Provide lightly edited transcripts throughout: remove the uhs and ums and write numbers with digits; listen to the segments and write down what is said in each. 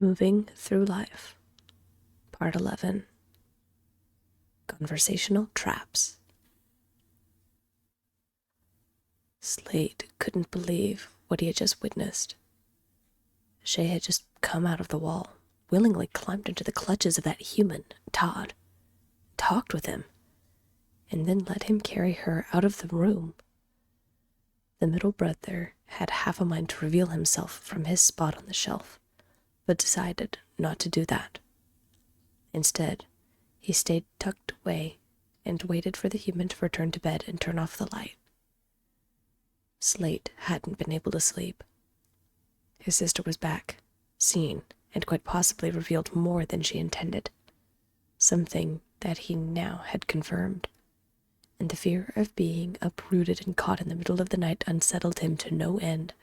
Moving Through Life, Part 11. Conversational Traps. Slate couldn't believe what he had just witnessed. Shay had just come out of the wall, willingly climbed into the clutches of that human, Todd, talked with him, and then let him carry her out of the room. The middle brother had half a mind to reveal himself from his spot on the shelf, but decided not to do that. Instead, he stayed tucked away and waited for the human to return to bed and turn off the light. Slate hadn't been able to sleep. His sister was back, seen, and quite possibly revealed more than she intended, something that he now had confirmed, and the fear of being uprooted and caught in the middle of the night unsettled him to no end.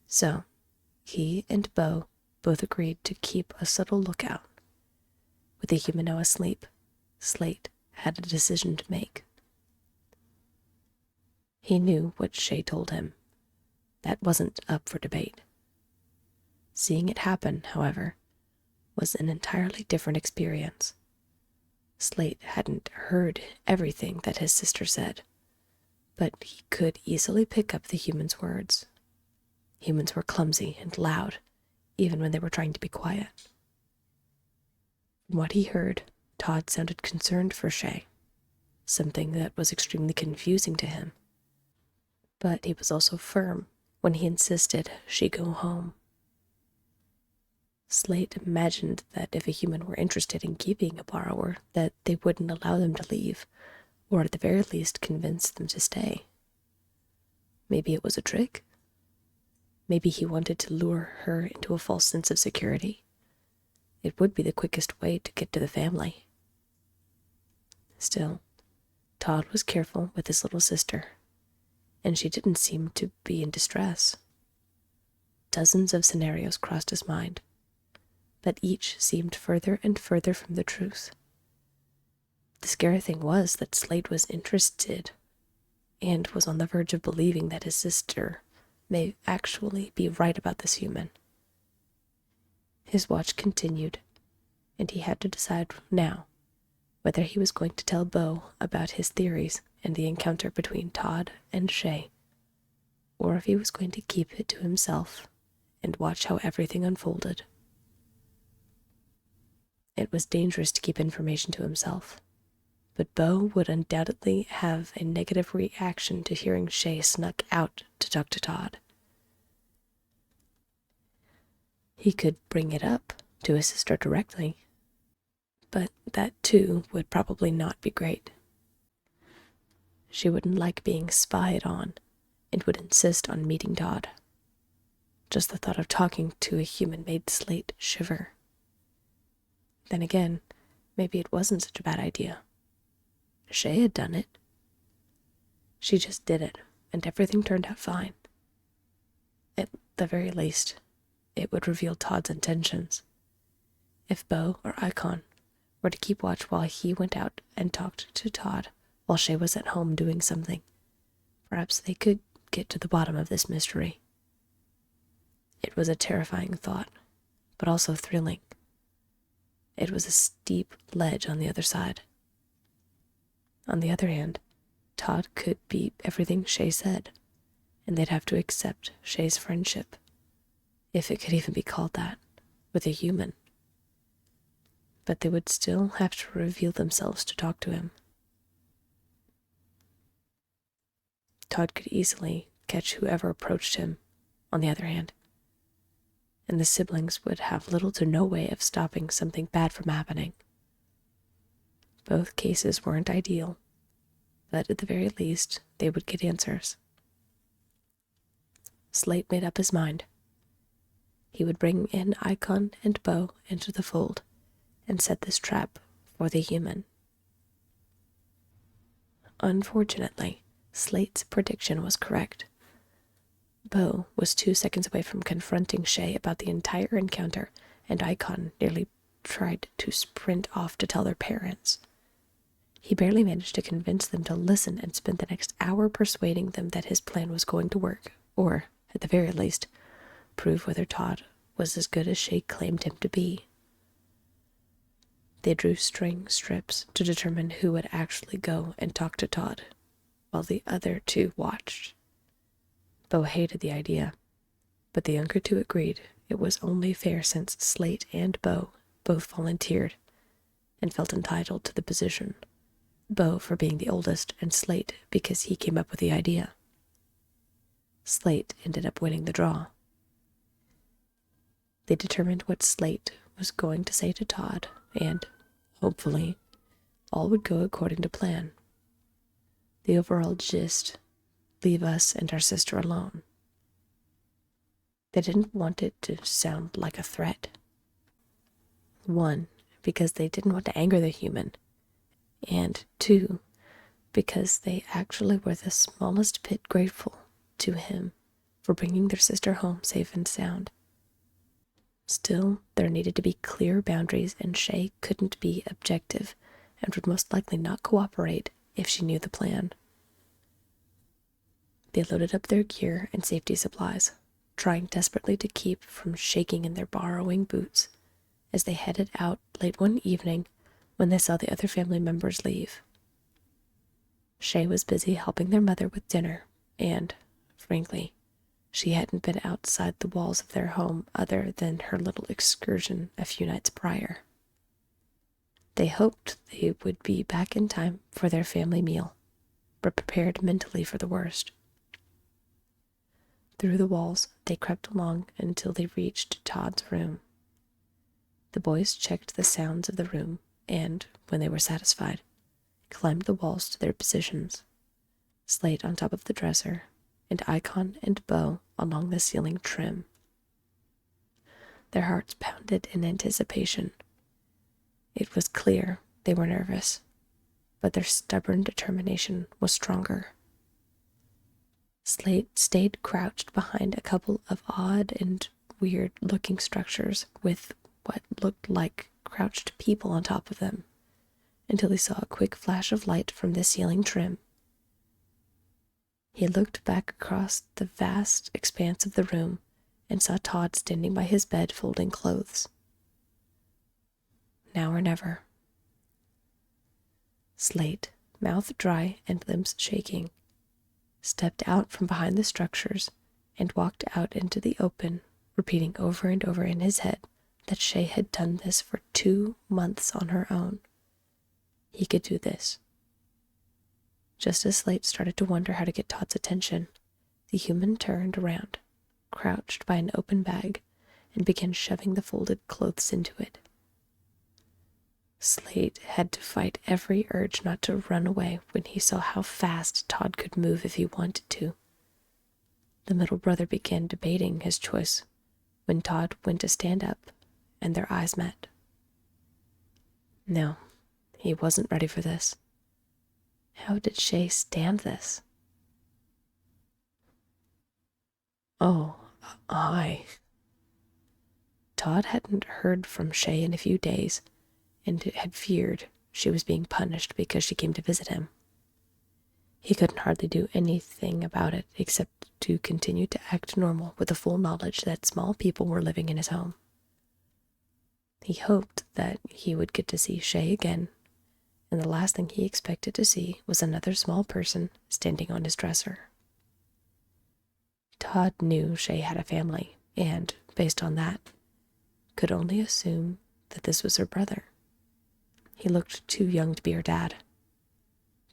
So, he and Beau both agreed to keep a subtle lookout. With the human now asleep, Slate had a decision to make. He knew what Shay told him. That wasn't up for debate. Seeing it happen, however, was an entirely different experience. Slate hadn't heard everything that his sister said, but he could easily pick up the human's words. Humans were clumsy and loud, even when they were trying to be quiet. From what he heard, Todd sounded concerned for Shay, something that was extremely confusing to him. But he was also firm when he insisted she go home. Slate imagined that if a human were interested in keeping a borrower, that they wouldn't allow them to leave, or at the very least convince them to stay. Maybe it was a trick? Maybe he wanted to lure her into a false sense of security. It would be the quickest way to get to the family. Still, Todd was careful with his little sister, and she didn't seem to be in distress. Dozens of scenarios crossed his mind, but each seemed further and further from the truth. The scary thing was that Slate was interested and was on the verge of believing that his sister may actually be right about this human. His watch continued, and he had to decide now whether he was going to tell Beau about his theories and the encounter between Todd and Shay, or if he was going to keep it to himself and watch how everything unfolded. It was dangerous to keep information to himself, but Beau would undoubtedly have a negative reaction to hearing Shay snuck out to talk to Todd. He could bring it up to his sister directly, but that too would probably not be great. She wouldn't like being spied on and would insist on meeting Todd. Just the thought of talking to a human made Slate shiver. Then again, maybe it wasn't such a bad idea. Shay had done it. She just did it, and everything turned out fine. At the very least, it would reveal Todd's intentions. If Beau or Icon were to keep watch while he went out and talked to Todd while Shay was at home doing something, perhaps they could get to the bottom of this mystery. It was a terrifying thought, but also thrilling. It was a steep ledge on the other side. On the other hand, Todd could be everything Shay said, and they'd have to accept Shay's friendship, if it could even be called that, with a human. But they would still have to reveal themselves to talk to him. Todd could easily catch whoever approached him, on the other hand, and the siblings would have little to no way of stopping something bad from happening. Both cases weren't ideal, but at the very least, they would get answers. Slate made up his mind. He would bring in Icon and Beau into the fold and set this trap for the human. Unfortunately, Slate's prediction was correct. Beau was 2 seconds away from confronting Shay about the entire encounter, and Icon nearly tried to sprint off to tell their parents. He barely managed to convince them to listen and spent the next hour persuading them that his plan was going to work, or, at the very least, prove whether Todd was as good as Shay claimed him to be. They drew string strips to determine who would actually go and talk to Todd, while the other two watched. Bo hated the idea, but the younger two agreed it was only fair since Slate and Bo both volunteered and felt entitled to the position. Bo for being the oldest, and Slate because he came up with the idea. Slate ended up winning the draw. They determined what Slate was going to say to Todd, and, hopefully, all would go according to plan. The overall gist: leave us and our sister alone. They didn't want it to sound like a threat. One, because they didn't want to anger the human, and two, because they actually were the smallest bit grateful to him for bringing their sister home safe and sound. Still, there needed to be clear boundaries, and Shay couldn't be objective and would most likely not cooperate if she knew the plan. They loaded up their gear and safety supplies, trying desperately to keep from shaking in their borrowing boots as they headed out late one evening when they saw the other family members leave. Shay was busy helping their mother with dinner, and, frankly, she hadn't been outside the walls of their home other than her little excursion a few nights prior. They hoped they would be back in time for their family meal, but prepared mentally for the worst. Through the walls, they crept along until they reached Todd's room. The boys checked the sounds of the room and, when they were satisfied, climbed the walls to their positions, Slate on top of the dresser, and Icon and Bo along the ceiling trim. Their hearts pounded in anticipation. It was clear they were nervous, but their stubborn determination was stronger. Slate stayed crouched behind a couple of odd and weird-looking structures with what looked like crouched people on top of them, until he saw a quick flash of light from the ceiling trim. He looked back across the vast expanse of the room and saw Todd standing by his bed folding clothes. Now or never. Slate, mouth dry and limbs shaking, stepped out from behind the structures and walked out into the open, repeating over and over in his head that Shay had done this for 2 months on her own. He could do this. Just as Slate started to wonder how to get Todd's attention, the human turned around, crouched by an open bag, and began shoving the folded clothes into it. Slate had to fight every urge not to run away when he saw how fast Todd could move if he wanted to. The middle brother began debating his choice when Todd went to stand up, and their eyes met. No, he wasn't ready for this. How did Shay stand this? Oh, Todd hadn't heard from Shay in a few days, and had feared she was being punished because she came to visit him. He couldn't hardly do anything about it except to continue to act normal with the full knowledge that small people were living in his home. He hoped that he would get to see Shay again, and the last thing he expected to see was another small person standing on his dresser. Todd knew Shay had a family, and, based on that, could only assume that this was her brother. He looked too young to be her dad.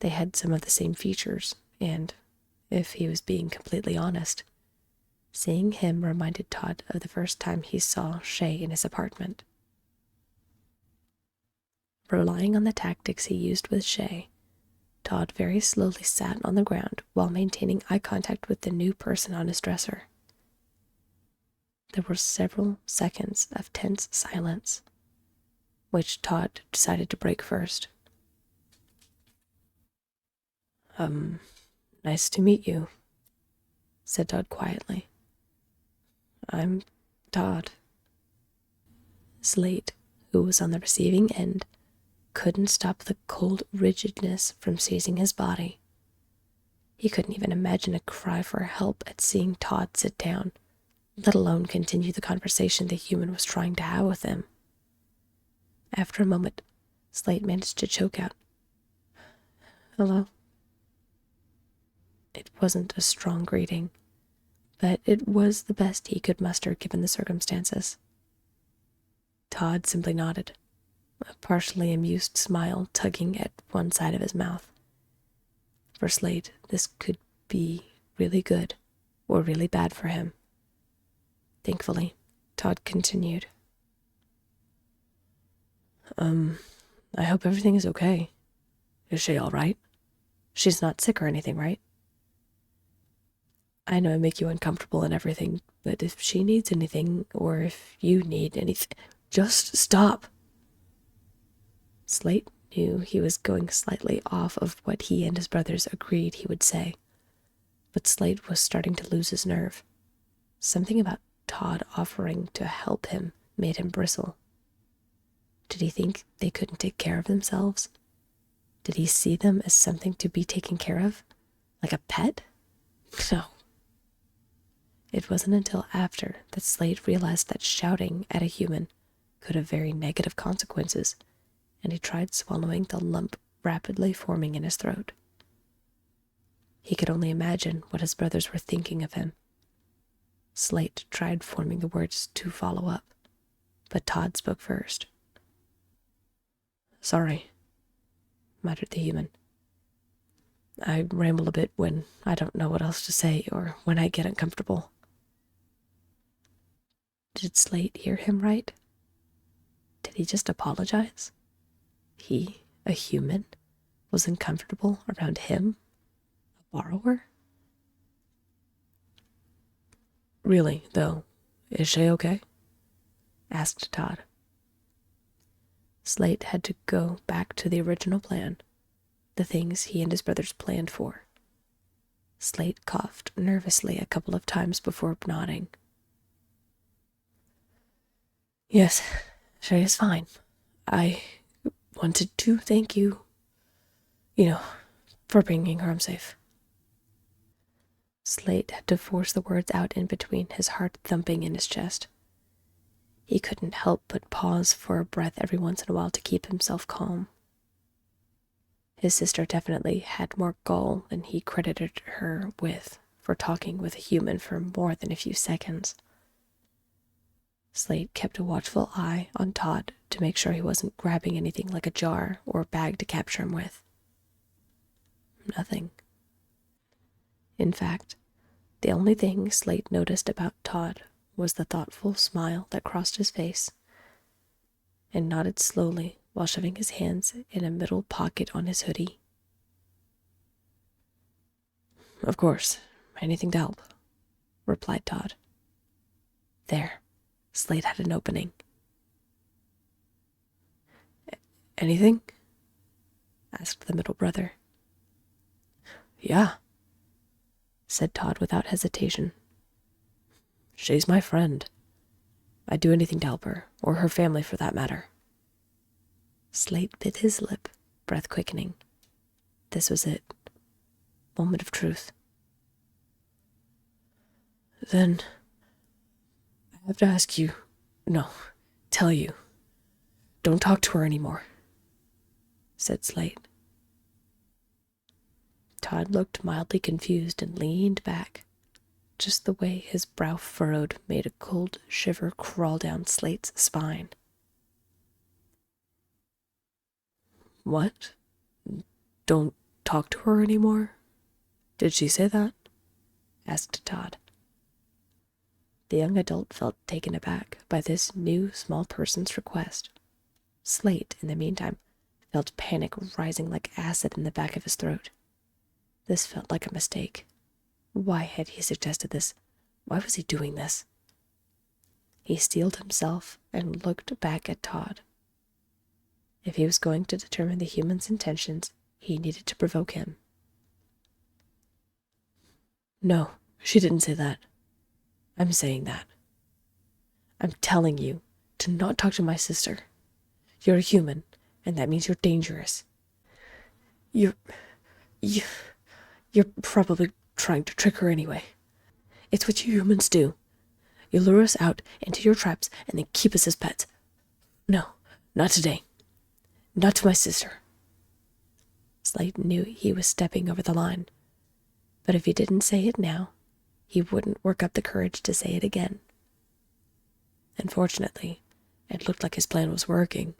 They had some of the same features, and, if he was being completely honest, seeing him reminded Todd of the first time he saw Shay in his apartment. Relying on the tactics he used with Shay, Todd very slowly sat on the ground while maintaining eye contact with the new person on his dresser. There were several seconds of tense silence, which Todd decided to break first. Nice to meet you, said Todd quietly. I'm Todd. Slate, who was on the receiving end, couldn't stop the cold rigidness from seizing his body. He couldn't even imagine a cry for help at seeing Todd sit down, let alone continue the conversation the human was trying to have with him. After a moment, Slate managed to choke out, "Hello?" It wasn't a strong greeting, but it was the best he could muster given the circumstances. Todd simply nodded, a partially amused smile tugging at one side of his mouth. For Slate, this could be really good or really bad for him. Thankfully, Todd continued. I hope everything is okay. Is she all right? She's not sick or anything, right? I know I make you uncomfortable and everything, but if she needs anything, or if you need anything, just stop." Slate knew he was going slightly off of what he and his brothers agreed he would say, but Slate was starting to lose his nerve. Something about Todd offering to help him made him bristle. Did he think they couldn't take care of themselves? Did he see them as something to be taken care of? Like a pet? No. It wasn't until after that Slate realized that shouting at a human could have very negative consequences, and he tried swallowing the lump rapidly forming in his throat. He could only imagine what his brothers were thinking of him. Slate tried forming the words to follow up, but Todd spoke first. "Sorry," muttered the human. "I ramble a bit when I don't know what else to say or when I get uncomfortable." Did Slate hear him right? Did he just apologize? He, a human, was uncomfortable around him, a borrower? "Really, though, is she okay?" asked Todd. Slate had to go back to the original plan, the things he and his brothers planned for. Slate coughed nervously a couple of times before nodding. "Yes, she is fine. I wanted to thank you, for bringing her home safe." Slate had to force the words out in between his heart thumping in his chest. He couldn't help but pause for a breath every once in a while to keep himself calm. His sister definitely had more gall than he credited her with for talking with a human for more than a few seconds. Slate kept a watchful eye on Todd to make sure he wasn't grabbing anything like a jar or a bag to capture him with. Nothing. In fact, the only thing Slate noticed about Todd was the thoughtful smile that crossed his face, and nodded slowly while shoving his hands in a middle pocket on his hoodie. "Of course, anything to help," replied Todd. There, Slate had an opening. "Anything?" asked the middle brother. "Yeah," said Todd without hesitation. "She's my friend. I'd do anything to help her, or her family for that matter." Slate bit his lip, breath quickening. This was it. Moment of truth. "Then I have to ask you, tell you, don't talk to her anymore," said Slate. Todd looked mildly confused and leaned back. Just the way his brow furrowed made a cold shiver crawl down Slate's spine. "What? Don't talk to her anymore? Did she say that?" asked Todd. The young adult felt taken aback by this new small person's request. Slate, in the meantime, felt panic rising like acid in the back of his throat. This felt like a mistake. Why had he suggested this? Why was he doing this? He steeled himself and looked back at Todd. If he was going to determine the human's intentions, he needed to provoke him. "No, she didn't say that. I'm saying that. I'm telling you to not talk to my sister. You're a human, and that means you're dangerous. You're probably trying to trick her anyway. It's what you humans do. You lure us out into your traps and then keep us as pets. No, not today. Not to my sister. Slate knew he was stepping over the line, but if he didn't say it now, he wouldn't work up the courage to say it again. Unfortunately, it looked like his plan was working.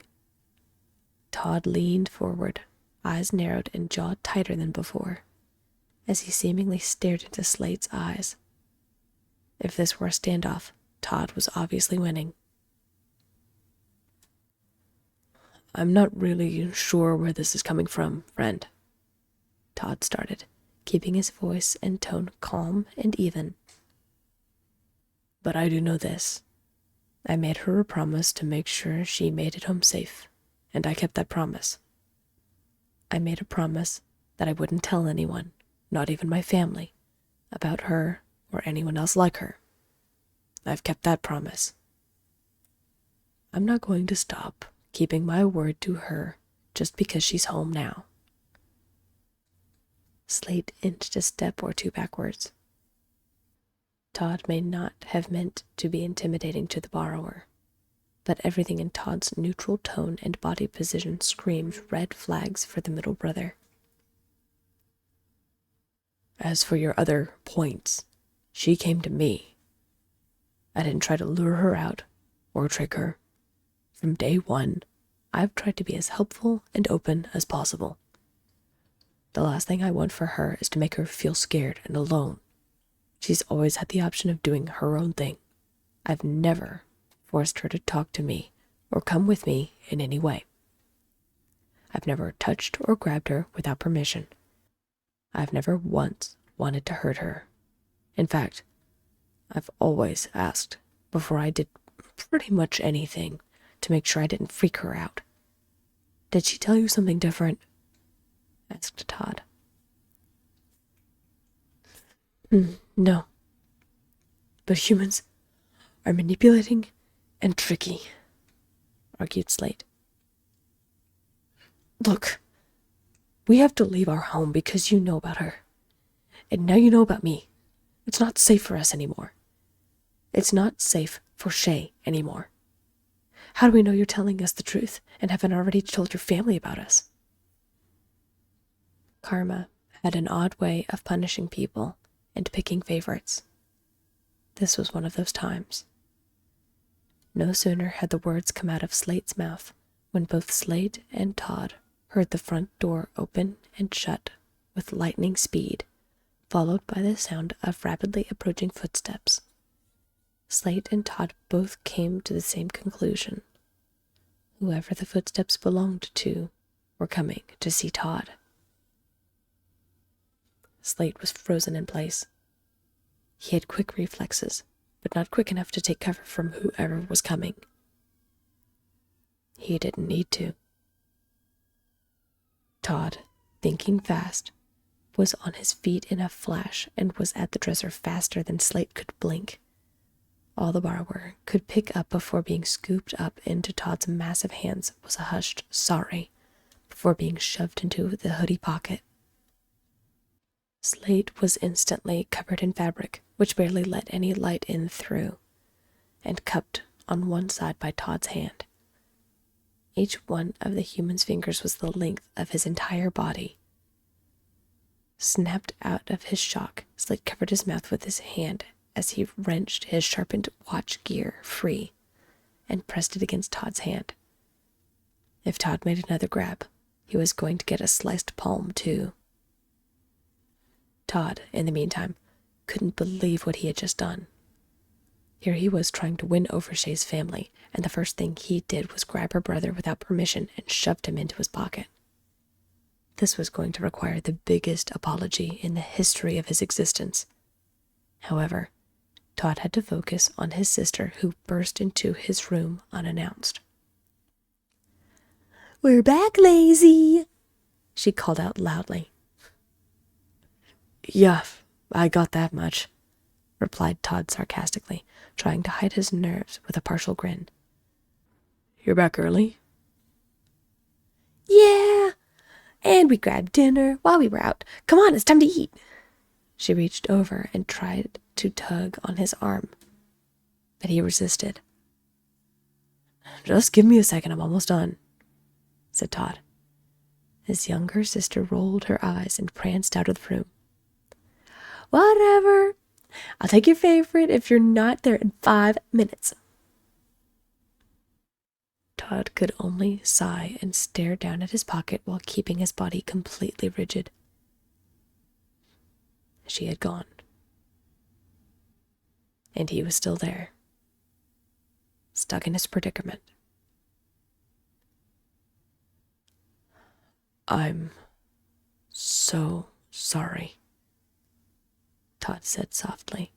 Todd leaned forward, eyes narrowed and jaw tighter than before, as he seemingly stared into Slate's eyes. If this were a standoff, Todd was obviously winning. I'm not really sure where this is coming from, friend. Todd started, keeping his voice and tone calm and even. But I do know this. I made her a promise to make sure she made it home safe, and I kept that promise. I made a promise that I wouldn't tell anyone, not even my family, about her or anyone else like her. I've kept that promise. I'm not going to stop keeping my word to her just because she's home now. Slate inched a step or two backwards. Todd may not have meant to be intimidating to the borrower, but everything in Todd's neutral tone and body position screamed red flags for the middle brother. As for your other points, she came to me. I didn't try to lure her out or trick her. From day one, I've tried to be as helpful and open as possible. The last thing I want for her is to make her feel scared and alone. She's always had the option of doing her own thing. I've never forced her to talk to me or come with me in any way. I've never touched or grabbed her without permission. I've never once wanted to hurt her. In fact, I've always asked before I did pretty much anything to make sure I didn't freak her out. Did she tell you something different? Asked Todd. No. But humans are manipulating and tricky, argued Slate. Look, we have to leave our home because you know about her. And now you know about me. It's not safe for us anymore. It's not safe for Shay anymore. How do we know you're telling us the truth and haven't already told your family about us? Karma had an odd way of punishing people and picking favorites. This was one of those times. No sooner had the words come out of Slate's mouth when both Slate and Todd heard the front door open and shut with lightning speed, followed by the sound of rapidly approaching footsteps. Slate and Todd both came to the same conclusion. Whoever the footsteps belonged to were coming to see Todd. Slate was frozen in place. He had quick reflexes, but not quick enough to take cover from whoever was coming. He didn't need to. Todd, thinking fast, was on his feet in a flash and was at the dresser faster than Slate could blink. All the borrower could pick up before being scooped up into Todd's massive hands was a hushed sorry before being shoved into the hoodie pocket. Slate was instantly covered in fabric, which barely let any light in through, and cupped on one side by Todd's hand. Each one of the human's fingers was the length of his entire body. Snapped out of his shock, Slate covered his mouth with his hand as he wrenched his sharpened watch gear free and pressed it against Todd's hand. If Todd made another grab, he was going to get a sliced palm too. Todd, in the meantime, couldn't believe what he had just done. Here he was trying to win over Shay's family, and the first thing he did was grab her brother without permission and shoved him into his pocket. This was going to require the biggest apology in the history of his existence. However, Todd had to focus on his sister, who burst into his room unannounced. "We're back, Lazy," she called out loudly. "Yeah, I got that much," replied Todd sarcastically, trying to hide his nerves with a partial grin. "You're back early?" "Yeah, and we grabbed dinner while we were out. Come on, it's time to eat." She reached over and tried to tug on his arm. but he resisted. "Just give me a second, I'm almost done," said Todd. His younger sister rolled her eyes and pranced out of the room. "Whatever. I'll take your favorite if you're not there in 5 minutes." Todd could only sigh and stare down at his pocket while keeping his body completely rigid. She had gone. And he was still there, stuck in his predicament. "I'm so sorry," Todd said softly.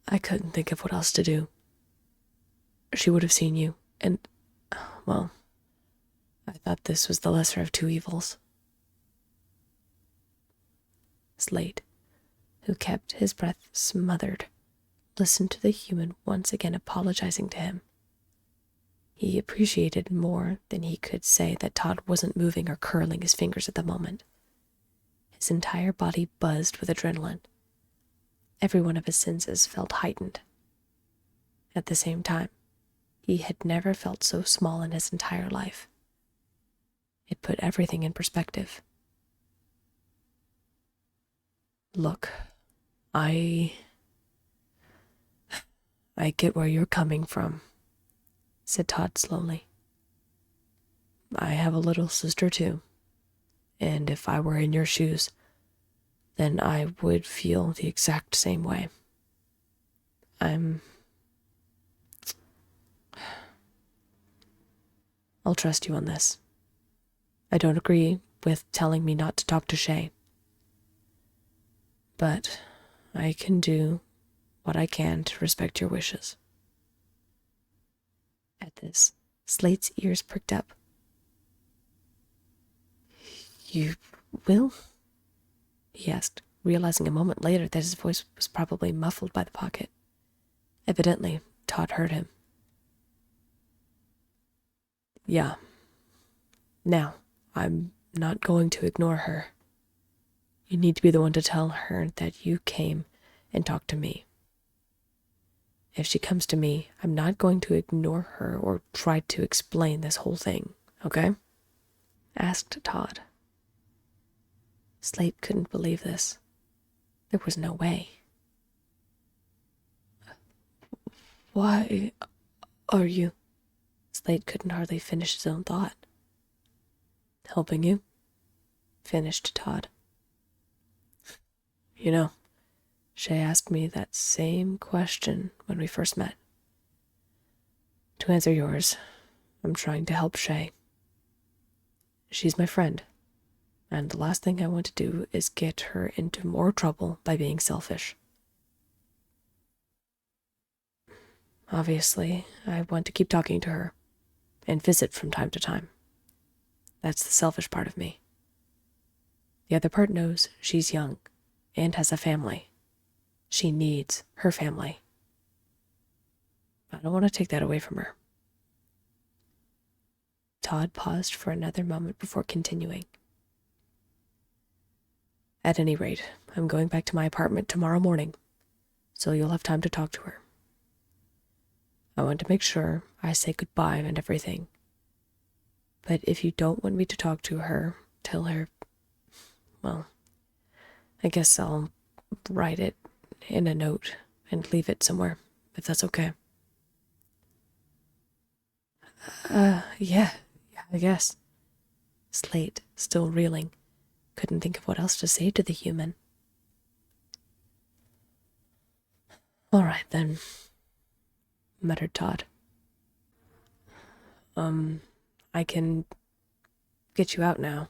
"I couldn't think of what else to do. She would have seen you, and, well, I thought this was the lesser of two evils." Slate, who kept his breath smothered, listened to the human once again apologizing to him. He appreciated more than he could say that Todd wasn't moving or curling his fingers at the moment. His entire body buzzed with adrenaline. Every one of his senses felt heightened. At the same time, he had never felt so small in his entire life. It put everything in perspective. "Look, I get where you're coming from," said Todd slowly. "I have a little sister too, and if I were in your shoes, then I would feel the exact same way. I'll trust you on this. I don't agree with telling me not to talk to Shay, but I can do what I can to respect your wishes." At this, Slate's ears pricked up. "You will?" he asked, realizing a moment later that his voice was probably muffled by the pocket. Evidently, Todd heard him. "Yeah. Now, I'm not going to ignore her. You need to be the one to tell her that you came and talked to me. If she comes to me, I'm not going to ignore her or try to explain this whole thing, okay?" asked Todd. Slate couldn't believe this. There was no way. "Why are you?" Slate couldn't hardly finish his own thought. "Helping you," finished Todd. "You know, Shay asked me that same question when we first met. To answer yours, I'm trying to help Shay. She's my friend, and the last thing I want to do is get her into more trouble by being selfish. Obviously, I want to keep talking to her and visit from time to time. That's the selfish part of me. The other part knows she's young and has a family. She needs her family. I don't want to take that away from her." Todd paused for another moment before continuing. "At any rate, I'm going back to my apartment tomorrow morning, so you'll have time to talk to her. I want to make sure I say goodbye and everything. But if you don't want me to talk to her, tell her, well, I guess I'll write it in a note and leave it somewhere, if that's okay." Yeah, I guess." Slate, still reeling, couldn't think of what else to say to the human. "All right, then," muttered Todd. I can get you out now,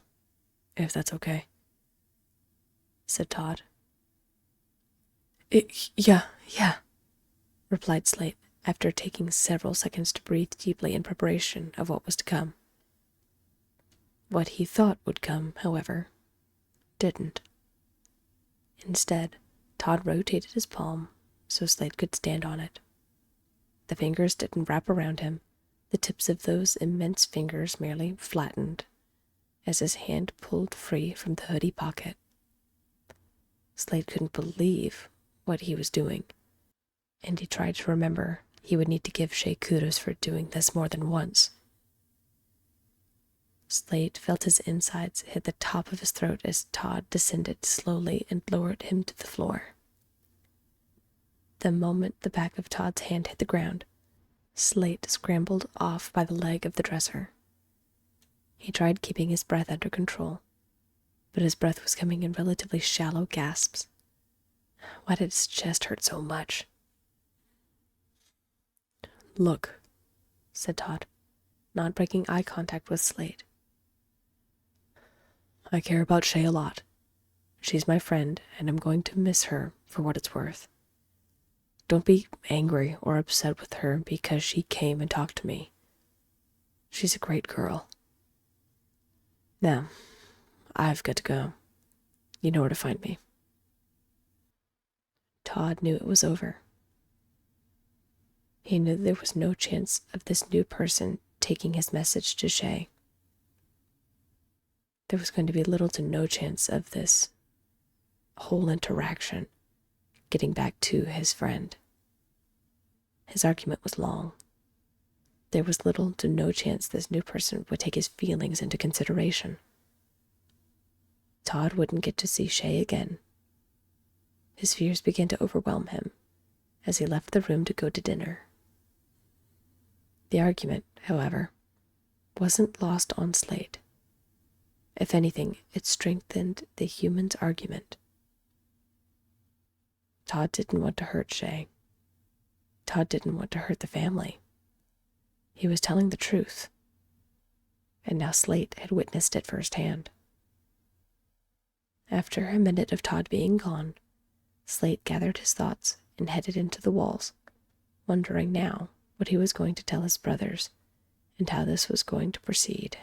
if that's okay," said Todd. Yeah," replied Slate, after taking several seconds to breathe deeply in preparation of what was to come. What he thought would come, however, didn't. Instead, Todd rotated his palm so Slate could stand on it. The fingers didn't wrap around him. The tips of those immense fingers merely flattened as his hand pulled free from the hoodie pocket. Slate couldn't believe what he was doing. and he tried to remember he would need to give Shay kudos for doing this more than once. Slate felt his insides hit the top of his throat as Todd descended slowly and lowered him to the floor. The moment the back of Todd's hand hit the ground, Slate scrambled off by the leg of the dresser. He tried keeping his breath under control, but his breath was coming in relatively shallow gasps. Why did his chest hurt so much? "Look," said Todd, not breaking eye contact with Slate. "I care about Shay a lot. She's my friend, and I'm going to miss her for what it's worth. Don't be angry or upset with her because she came and talked to me. She's a great girl. Now, I've got to go. You know where to find me." Todd knew it was over. He knew there was no chance of this new person taking his message to Shay. There was going to be little to no chance of this whole interaction getting back to his friend. His argument was long. There was little to no chance this new person would take his feelings into consideration. Todd wouldn't get to see Shay again. His fears began to overwhelm him as he left the room to go to dinner. The argument, however, wasn't lost on Slate. If anything, it strengthened the human's argument. Todd didn't want to hurt Shay. Todd didn't want to hurt the family. He was telling the truth, and now Slate had witnessed it firsthand. After a minute of Todd being gone, Slate gathered his thoughts and headed into the walls, wondering now what he was going to tell his brothers and how this was going to proceed.